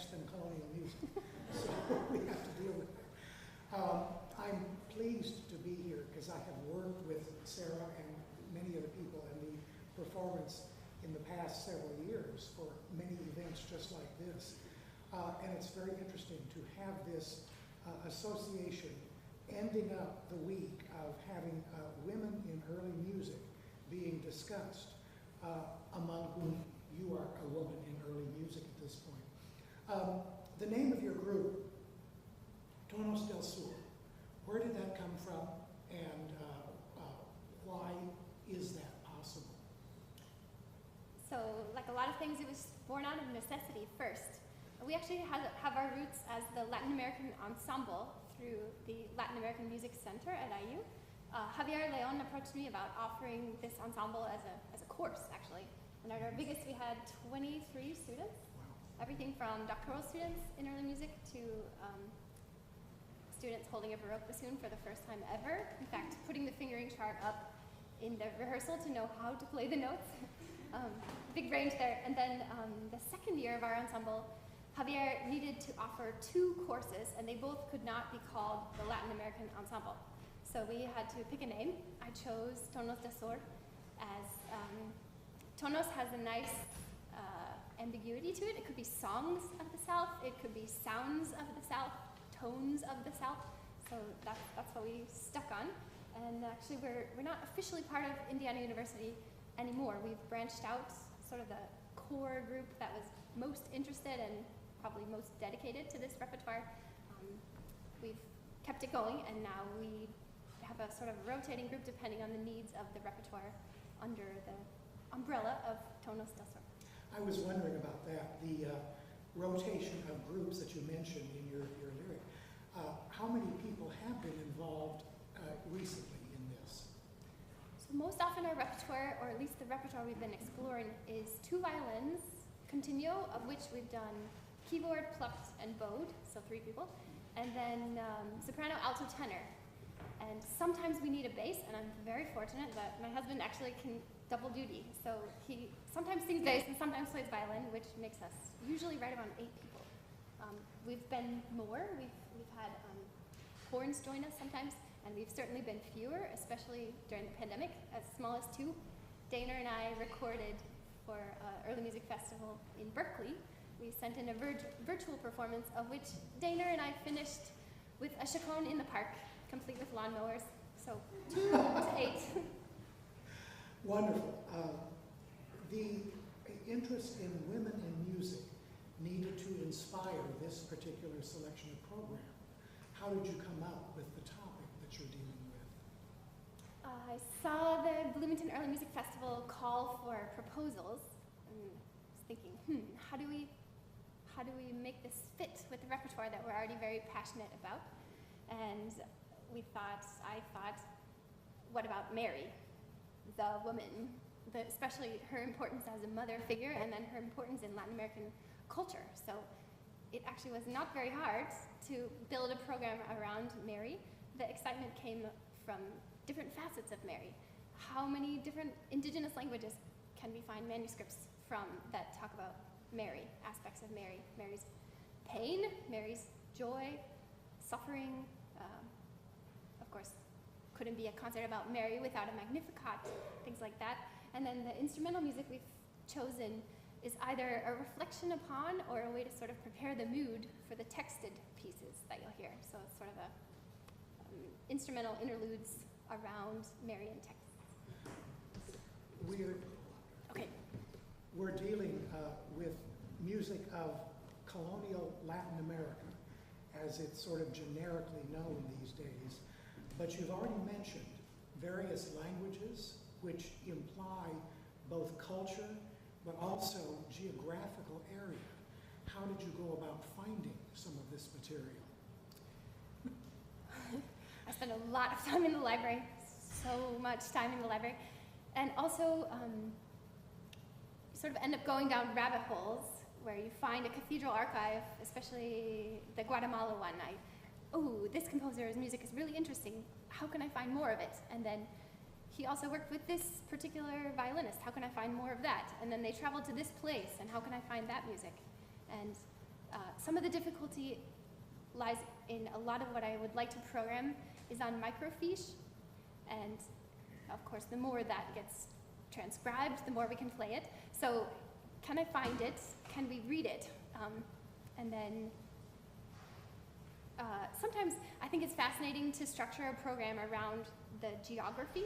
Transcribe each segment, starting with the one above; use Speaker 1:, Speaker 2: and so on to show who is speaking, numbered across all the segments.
Speaker 1: French than colonial music. So we have to deal with it. I'm pleased to be here because I have worked with Sarah and many other people in the performance in the past several years for many events just like this. And it's very interesting to have this association ending up the week of having women in early music being discussed, among whom you are a woman in early music at this point. The name of your group, Tonos del Sur, where did that come from, and why is that possible?
Speaker 2: So, like a lot of things, it was born out of necessity first. We actually have our roots as the Latin American ensemble through the Latin American Music Center at IU. Javier Leon approached me about offering this ensemble as a course, actually. And at our biggest, we had 23 students. Wow. Everything from doctoral students in early music to students holding a Baroque bassoon for the first time ever. In fact, putting the fingering chart up in the rehearsal to know how to play the notes. Big range there. And then the second year of our ensemble, Javier needed to offer 2 courses, and they both could not be called the Latin American Ensemble. So we had to pick a name. I chose Tonos del Sur as Tonos has a nice ambiguity to it. It could be songs of the South, it could be sounds of the South, tones of the South. So that's what we stuck on. And actually we're not officially part of Indiana University anymore. We've branched out, sort of the core group that was most interested and probably most dedicated to this repertoire. We've kept it going, and now we have a sort of rotating group depending on the needs of the repertoire under the umbrella of Tonos del Sur.
Speaker 1: I was wondering about that, the rotation of groups that you mentioned in your lyric. How many people have been involved recently in this?
Speaker 2: So most often our repertoire, or at least the repertoire we've been exploring, is 2 violins, continuo, of which we've done keyboard, plucked, and bowed, so 3 people, and then soprano, alto, tenor. And sometimes we need a bass, and I'm very fortunate that my husband actually can double duty. So he sometimes sings bass and sometimes plays violin, which makes us usually right around 8 people. We've been more. We've had horns join us sometimes, and we've certainly been fewer, especially during the pandemic, as small as 2. Dana and I recorded for Early Music Festival in Berkeley. We sent in a virtual performance of which Dana and I finished with a chaconne in the park, complete with lawnmowers. So 2 to 8.
Speaker 1: Wonderful. The interest in women in music needed to inspire this particular selection of program. How did you come up with the topic that you're dealing with?
Speaker 2: I saw the Bloomington Early Music Festival call for proposals, and was thinking, how do we make this fit with the repertoire that we're already very passionate about? And I thought, what about Mary, the woman, especially her importance as a mother figure, and then her importance in Latin American culture. So it actually was not very hard to build a program around Mary. The excitement came from different facets of Mary. How many different indigenous languages can we find manuscripts from that talk about Mary, aspects of Mary, Mary's pain, Mary's joy, suffering? Of course, couldn't be a concert about Mary without a Magnificat, things like that. And then the instrumental music we've chosen is either a reflection upon or a way to sort of prepare the mood for the texted pieces that you'll hear. So it's sort of a instrumental interludes around Mary and text.
Speaker 1: We're dealing with music of colonial Latin America, as it's sort of generically known these days. But you've already mentioned various languages which imply both culture but also geographical area. How did you go about finding some of this material?
Speaker 2: I spent a lot of time in the library, so much time in the library. And also, sort of end up going down rabbit holes where you find a cathedral archive, especially the Guatemala one. This composer's music is really interesting. How can I find more of it? And then he also worked with this particular violinist. How can I find more of that? And then they traveled to this place, and how can I find that music? And some of the difficulty lies in a lot of what I would like to program is on microfiche, and of course the more that gets transcribed, the more we can play it. So can I find it? Can we read it? And then sometimes I think it's fascinating to structure a program around the geography,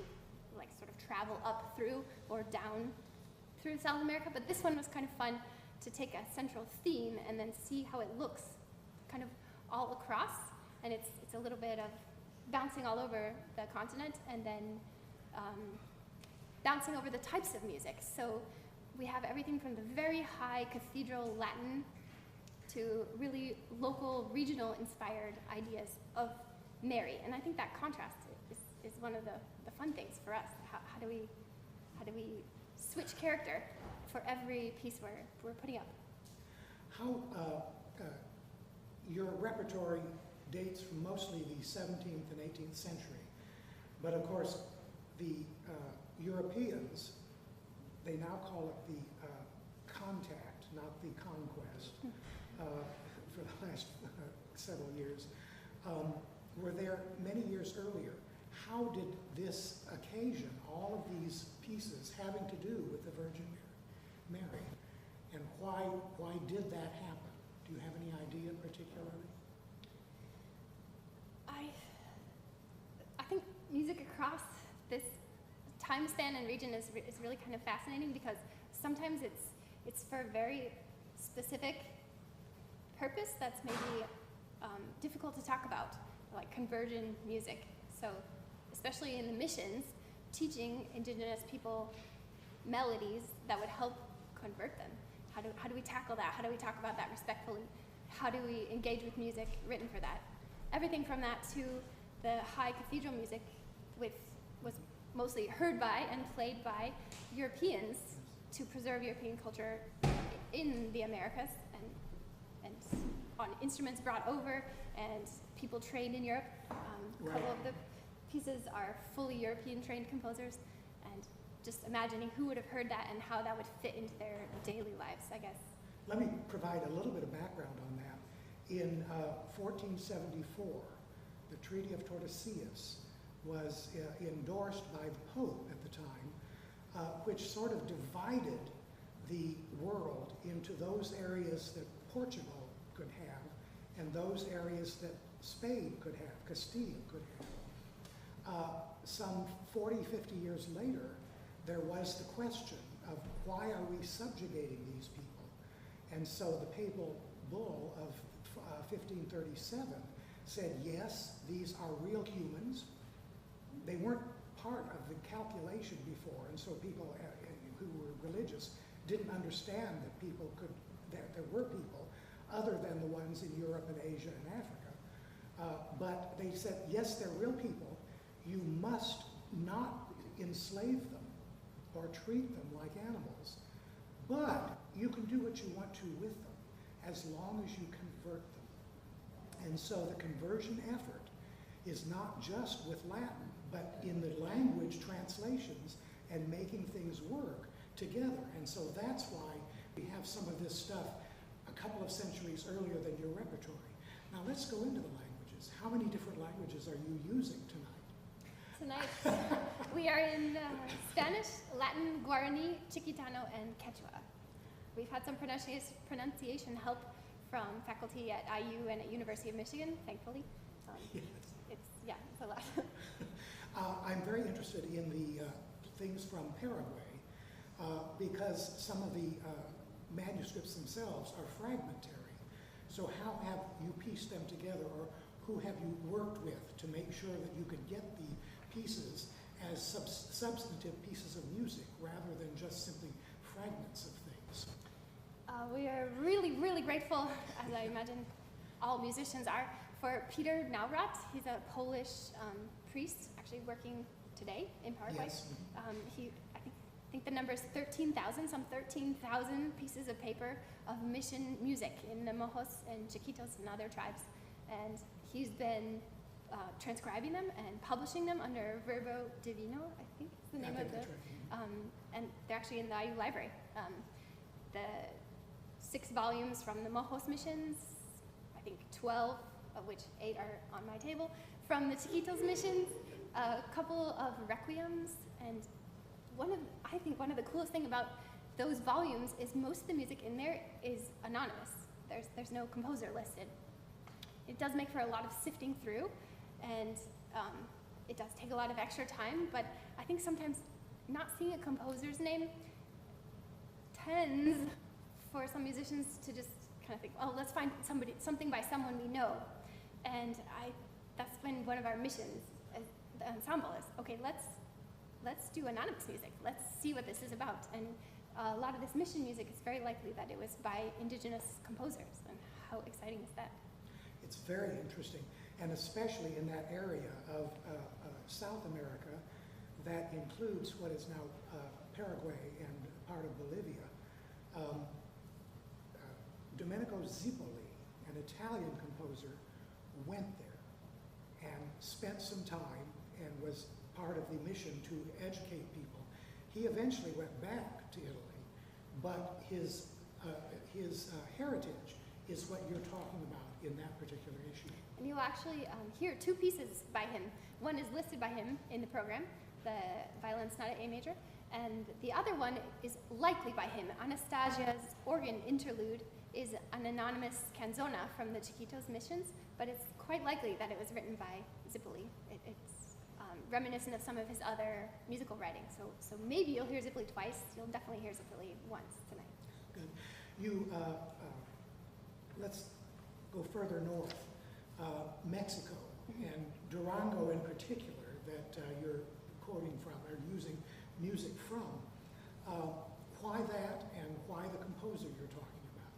Speaker 2: like sort of travel up through or down through South America, but this one was kind of fun to take a central theme and then see how it looks kind of all across, and it's a little bit of bouncing all over the continent and then bouncing over the types of music. So we have everything from the very high cathedral Latin to really local, regional inspired ideas of Mary. And I think that contrast is one of the fun things for us. How do we switch character for every piece we're putting up?
Speaker 1: How your repertory dates from mostly the 17th and 18th century, but of course the Europeans, they now call it the contact, not the conquest, for the last several years, were there many years earlier. How did this occasion all of these pieces having to do with the Virgin Mary, and why did that happen? Do you have any idea particularly?
Speaker 2: I think music across this time span and region is really kind of fascinating, because sometimes it's for a very specific purpose that's maybe difficult to talk about, like conversion music. So especially in the missions, teaching indigenous people melodies that would help convert them. How do we tackle that? How do we talk about that respectfully? How do we engage with music written for that? Everything from that to the high cathedral music was mostly heard by and played by Europeans to preserve European culture in the Americas, and on instruments brought over and people trained in Europe. A couple of the pieces are fully European trained composers, and just imagining who would have heard that and how that would fit into their daily lives, I guess.
Speaker 1: Let me provide a little bit of background on that. In 1474, the Treaty of Tordesillas was endorsed by the Pope at the time, which sort of divided the world into those areas that Portugal could have and those areas that Spain could have, Castile could have. Some 40, 50 years later, there was the question of why are we subjugating these people? And so the papal bull of 1537 said, yes, these are real humans. They weren't part of the calculation before, and so people who were religious didn't understand that there were people other than the ones in Europe and Asia and Africa. But they said, yes, they're real people. You must not enslave them or treat them like animals, but you can do what you want to with them as long as you convert them. And so the conversion effort is not just with Latin, but in the language translations and making things work together. And so that's why we have some of this stuff a couple of centuries earlier than your repertory. Now let's go into the languages. How many different languages are you using tonight?
Speaker 2: Tonight we are in Spanish, Latin, Guarani, Chiquitano, and Quechua. We've had some pronunciation help from faculty at IU and at University of Michigan, thankfully.
Speaker 1: Yes.
Speaker 2: It's a lot.
Speaker 1: I'm very interested in the things from Paraguay because some of the manuscripts themselves are fragmentary. So how have you pieced them together, or who have you worked with to make sure that you could get the pieces as substantive pieces of music rather than just simply fragments of things?
Speaker 2: We are really, really grateful, as I imagine all musicians are, for Peter Naurat. He's a Polish priest, actually working today in Paraguay.
Speaker 1: Yes.
Speaker 2: I think the number is 13,000, some 13,000 pieces of paper of mission music in the Mojos and Chiquitos and other tribes. And he's been transcribing them and publishing them under Verbo Divino, I think is the name of the, and they're actually in the IU library. The 6 volumes from the Mojos missions, think 12, of which 8 are on my table, from the Chiquitos missions, a couple of requiems, and I think one of the coolest thing about those volumes is most of the music in there is anonymous. There's no composer listed. It does make for a lot of sifting through, and it does take a lot of extra time, but I think sometimes not seeing a composer's name tends for some musicians to just kind of think, oh, let's find something by someone we know. And that's been one of our missions as the ensemble is, okay, let's do anonymous music. Let's see what this is about. And a lot of this mission music is very likely that it was by indigenous composers. And how exciting is that?
Speaker 1: It's very interesting, and especially in that area of South America that includes what is now Paraguay and part of Bolivia. Domenico Zipoli, an Italian composer, went there and spent some time and was part of the mission to educate people. He eventually went back to Italy, but his heritage is what you're talking about in that particular issue.
Speaker 2: And you'll actually hear 2 pieces by him. One is listed by him in the program, the Violin Sonata A Major, and the other one is likely by him. Anastasia's organ interlude is an anonymous canzona from the Chiquitos missions, but it's quite likely that it was written by Zipoli. It's reminiscent of some of his other musical writing. So maybe you'll hear Zipoli twice. You'll definitely hear Zipoli once tonight.
Speaker 1: Good. You, let's go further north. Mexico and Durango in particular that you're quoting from, or using music from. Why that, and why the composer you're talking about?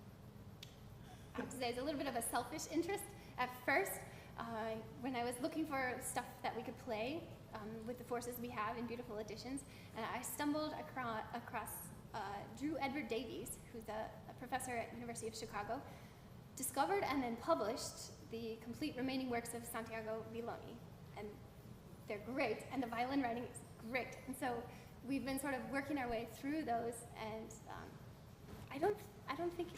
Speaker 2: I have to say, it's a little bit of a selfish interest. At first, when I was looking for stuff that we could play with the forces we have in beautiful editions, and I stumbled across Drew Edward Davies, who's a professor at University of Chicago, discovered and then published the complete remaining works of Santiago Villoni. And they're great, and the violin writing is great. And so we've been sort of working our way through those, and I don't think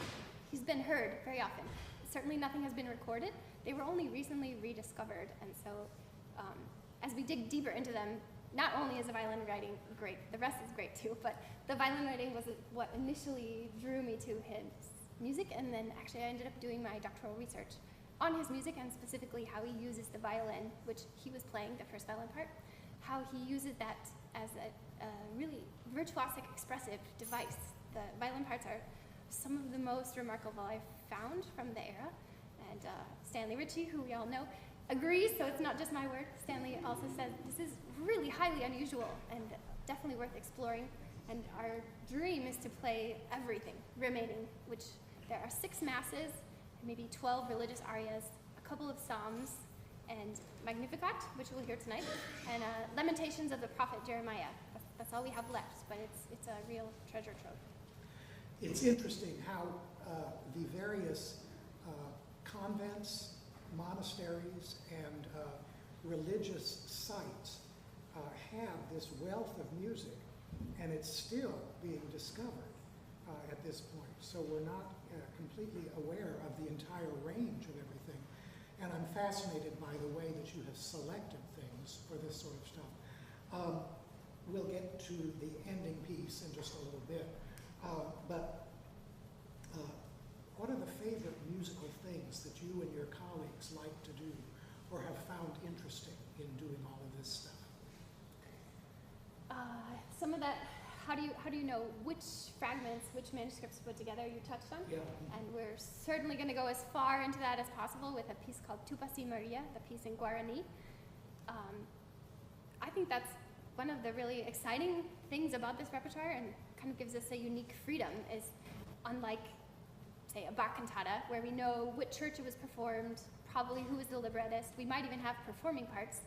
Speaker 2: he's been heard very often. Certainly nothing has been recorded. They were only recently rediscovered, and so as we dig deeper into them, not only is the violin writing great, the rest is great too, but the violin writing was what initially drew me to his music, and then actually I ended up doing my doctoral research on his music, and specifically how he uses the violin, which he was playing the first violin part, how he uses that as a really virtuosic, expressive device. The violin parts are some of the most remarkable I've found from the era, and Stanley Ritchie, who we all know, agrees, so it's not just my word. Stanley also says this is really highly unusual and definitely worth exploring, and our dream is to play everything remaining, which there are 6 masses, maybe 12 religious arias, a couple of psalms, and Magnificat, which we'll hear tonight, and Lamentations of the prophet Jeremiah. That's all we have left, but it's a real treasure trove.
Speaker 1: It's interesting how the various convents, monasteries, and religious sites have this wealth of music, and it's still being discovered at this point. So we're not completely aware of the entire range of everything. And I'm fascinated by the way that you have selected things for this sort of stuff. We'll get to the ending piece in just a little bit. But what are the favorite musical things that you and your colleagues like to do or have found interesting in doing all of this stuff?
Speaker 2: Some of that, how do you know which fragments, which manuscripts to put together, you touched on?
Speaker 1: Yeah.
Speaker 2: And we're certainly going to go as far into that as possible with a piece called Tupasi Maria, the piece in Guarani. I think that's one of the really exciting things about this repertoire, and kind of gives us a unique freedom, is unlike, say, a Bach cantata, where we know what church it was performed, probably who was the librettist, we might even have performing parts.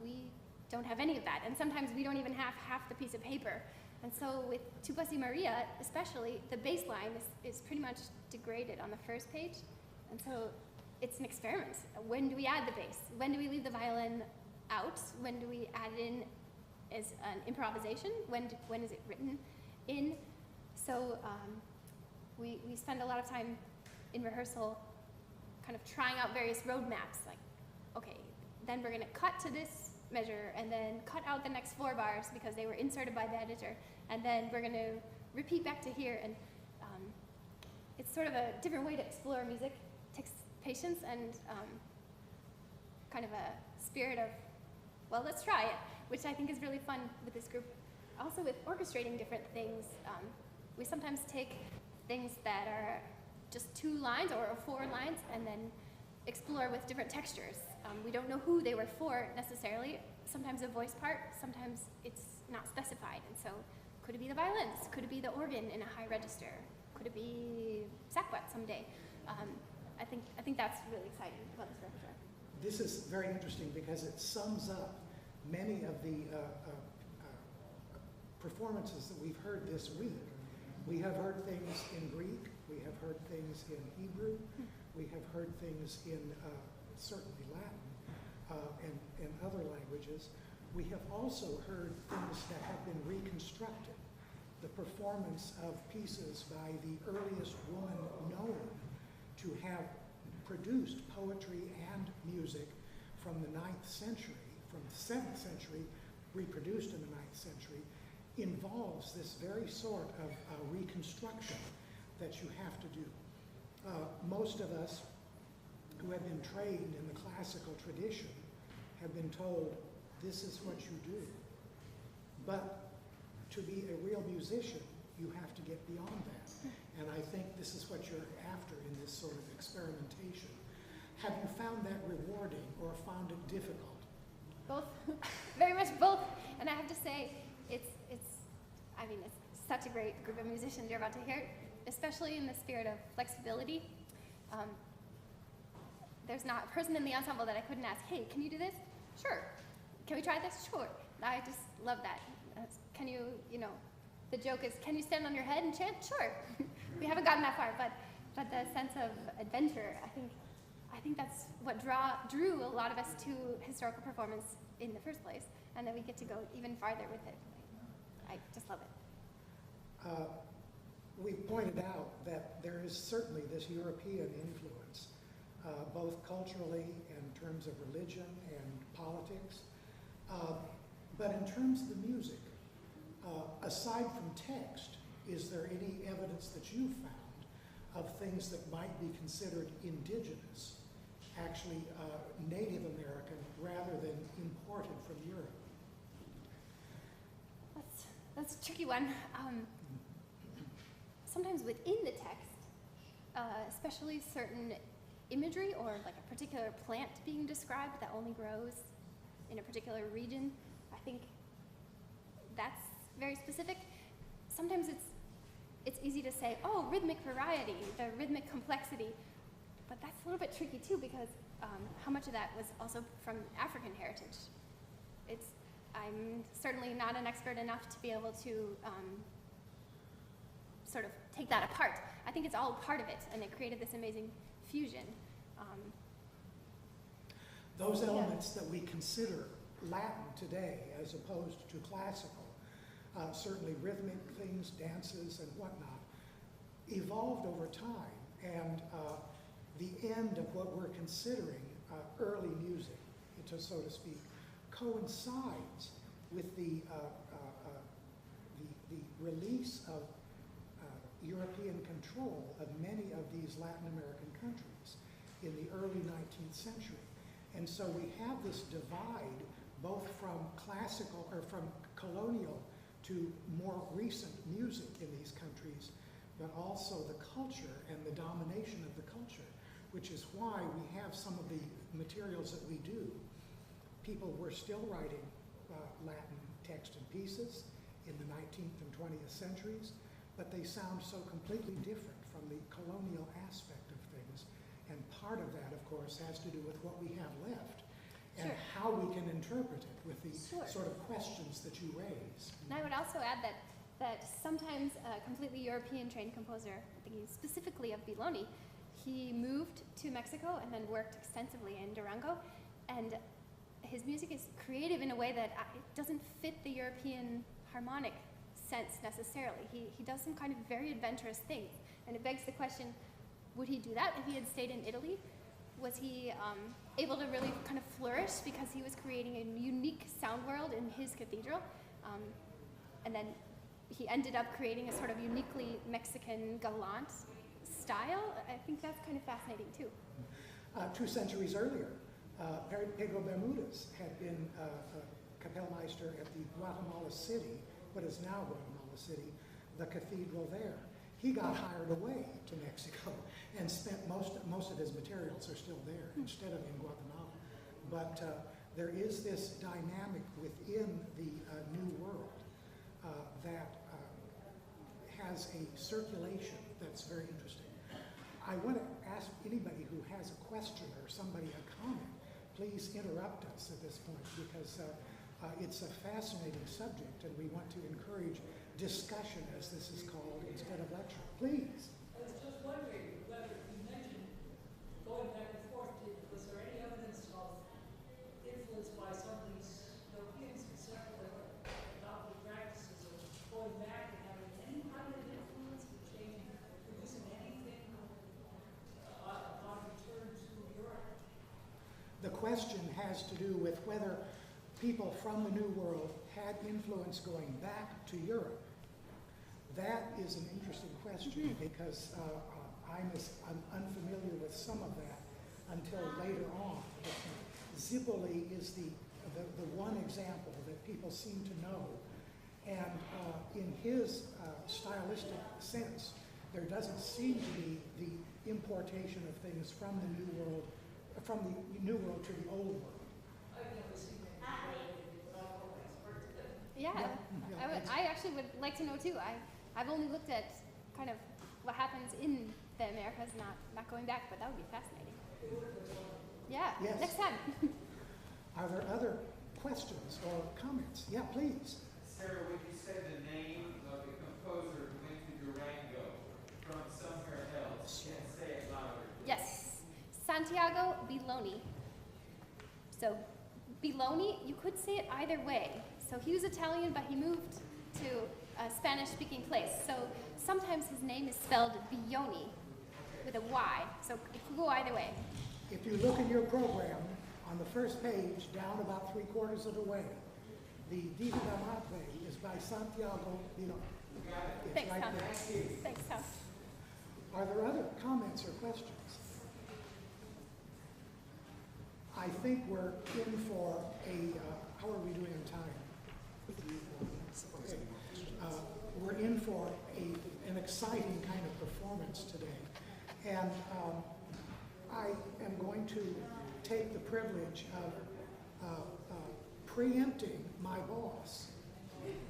Speaker 2: We don't have any of that, and sometimes we don't even have half the piece of paper. And so with Tupasi Maria, especially, the bass line is pretty much degraded on the first page, and so it's an experiment. When do we add the bass? When do we leave the violin out? When do we add it in as an improvisation? When is it written in? So we spend a lot of time in rehearsal kind of trying out various roadmaps, like, okay, then we're gonna cut to this measure and then cut out the next 4 bars because they were inserted by the editor, and then we're gonna repeat back to here, and it's sort of a different way to explore music. It takes patience and kind of a spirit of, well, let's try it, which I think is really fun with this group. Also with orchestrating different things, we sometimes take things that are just 2 lines or 4 lines and then explore with different textures. We don't know who they were for necessarily. Sometimes a voice part, sometimes it's not specified. And so could it be the violins? Could it be the organ in a high register? Could it be sackbut someday? I think that's really exciting about this repertoire.
Speaker 1: This is very interesting because it sums up many of the performances that we've heard this week. We have heard things in Greek, we have heard things in Hebrew, we have heard things in certainly Latin and other languages. We have also heard things that have been reconstructed. The performance of pieces by the earliest woman known to have produced poetry and music from the 9th century, from the 7th century, reproduced in the 9th century, involves this very sort of reconstruction that you have to do. Most of us who have been trained in the classical tradition have been told, this is what you do. But to be a real musician, you have to get beyond that. And I think this is what you're after in this sort of experimentation. Have you found that rewarding or found it difficult?
Speaker 2: Both, very much both. And I have to say, it's such a great group of musicians you're about to hear, especially in the spirit of flexibility. There's not a person in the ensemble that I couldn't ask, hey, can you do this? Sure. Can we try this? Sure. I just love that. Can you, the joke is, can you stand on your head and chant? Sure. We haven't gotten that far, but the sense of adventure, I think that's what drew a lot of us to historical performance in the first place, and then we get to go even farther with it. I just love it.
Speaker 1: We've pointed out that there is certainly this European influence, both culturally in terms of religion and politics, but in terms of the music, aside from text, is there any evidence that you've found of things that might be considered indigenous, actually Native American, rather than imported from Europe?
Speaker 2: That's a tricky one. Sometimes within the text, especially certain imagery or like a particular plant being described that only grows in a particular region, I think that's very specific. Sometimes it's easy to say, oh, rhythmic variety, the rhythmic complexity, but that's a little bit tricky too because how much of that was also from African heritage? I'm certainly not an expert enough to be able to sort of take that apart. I think it's all part of it, and it created this amazing fusion.
Speaker 1: Those elements that we consider Latin today as opposed to classical, certainly rhythmic things, dances and whatnot, evolved over time, and the end of what we're considering early music, so to speak, coincides with the release of European control of many of these Latin American countries in the early 19th century. And so we have this divide both from classical or from colonial to more recent music in these countries, but also the culture and the domination of the culture, which is why we have some of the materials that we do. People were still writing Latin text and pieces in the 19th and 20th centuries, but they sound so completely different from the colonial aspect of things. And part of that, of course, has to do with what we have left and how we can interpret it with the sort of questions that you raise.
Speaker 2: And I would also add that sometimes a completely European trained composer, thinking specifically of Biloni, he moved to Mexico and then worked extensively in Durango, and his music is creative in a way that it doesn't fit the European harmonic sense necessarily. He does some kind of very adventurous things, and it begs the question, would he do that if he had stayed in Italy? was he able to really kind of flourish because he was creating a unique sound world in his cathedral. And then he ended up creating a sort of uniquely Mexican galant style. I think that's kind of fascinating too.
Speaker 1: 2 centuries earlier, Pedro Bermudez had been Kapellmeister at the Guatemala City, what is now Guatemala City, the cathedral there. He got hired away to Mexico and spent most of his materials are still there instead of in Guatemala. But there is this dynamic within the New World that has a circulation that's very interesting. I want to ask anybody who has a question or somebody a comment, please interrupt us at this point because it's a fascinating subject and we want to encourage discussion, as this is called, instead of lecture. Please.
Speaker 3: I was just wondering whether you mentioned going back and forth, was there any evidence of influence by some of these Europeans who adopted practices of going back and having any kind of influence in changing, producing anything upon return to Europe?
Speaker 1: The question has to do with whether people from the New World had influence going back to Europe. That is an interesting question because I'm unfamiliar with some of that until later on. Zipoli is the one example that people seem to know. And in his stylistic sense, there doesn't seem to be the importation of things from the New World to the Old World.
Speaker 2: Yeah, I actually would like to know too. I've only looked at kind of what happens in the Americas, not going back, but that would be fascinating. Yeah,
Speaker 1: yes.
Speaker 2: Next time.
Speaker 1: Are there other questions or comments? Yeah, please.
Speaker 4: Sarah, would you say the name of the composer who went to Durango from somewhere else? And say it louder.
Speaker 2: Yes, Santiago Belloni. So Belloni, you could say it either way. So he was Italian, but he moved to a Spanish-speaking place. So sometimes his name is spelled Belloni with a Y. So it could go either way.
Speaker 1: If you look in your program, on the first page, down about 3/4 of the way, the Diva d'Amate is by Santiago Belloni. It's
Speaker 2: Thanks,
Speaker 1: right
Speaker 2: Tom.
Speaker 1: there.
Speaker 2: Thanks, Tom.
Speaker 1: Are there other comments or questions? I think we're in for a, how are we doing in time? Okay. We're in for an exciting kind of performance today. And I am going to take the privilege of preempting my boss,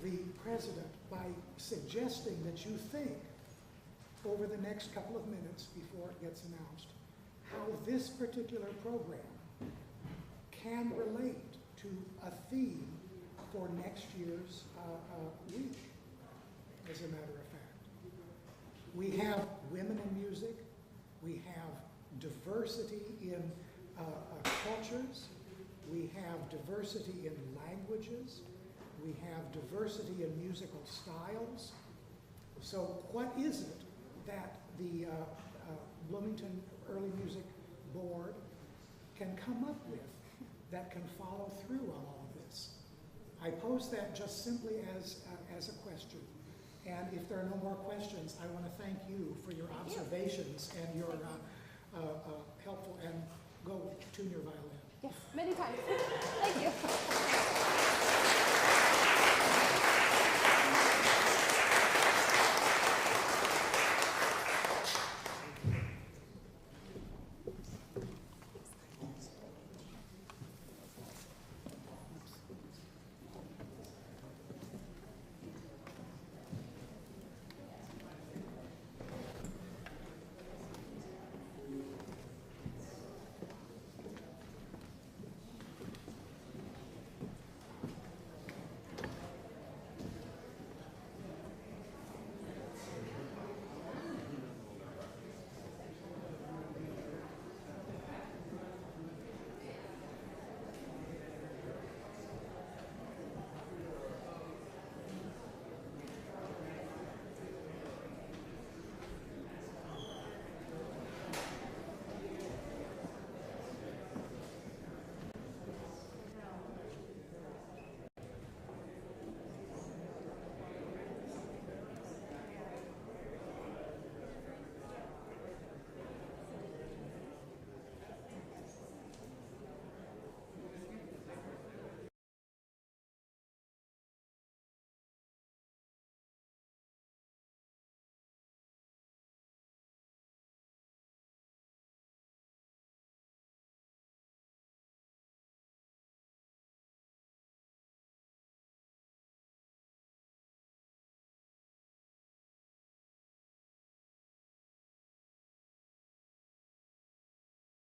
Speaker 1: the president, by suggesting that you think over the next couple of minutes before it gets announced how this particular program can relate to a theme for next year's week, as a matter of fact. We have women in music, we have diversity in cultures, we have diversity in languages, we have diversity in musical styles. So what is it that the Bloomington Early Music Board can come up with that can follow through on all of this? I pose that just simply as a question. And if there are no more questions, I want to thank you for your observations and your helpful, and go tune your violin.
Speaker 2: Yes, many times. Thank you.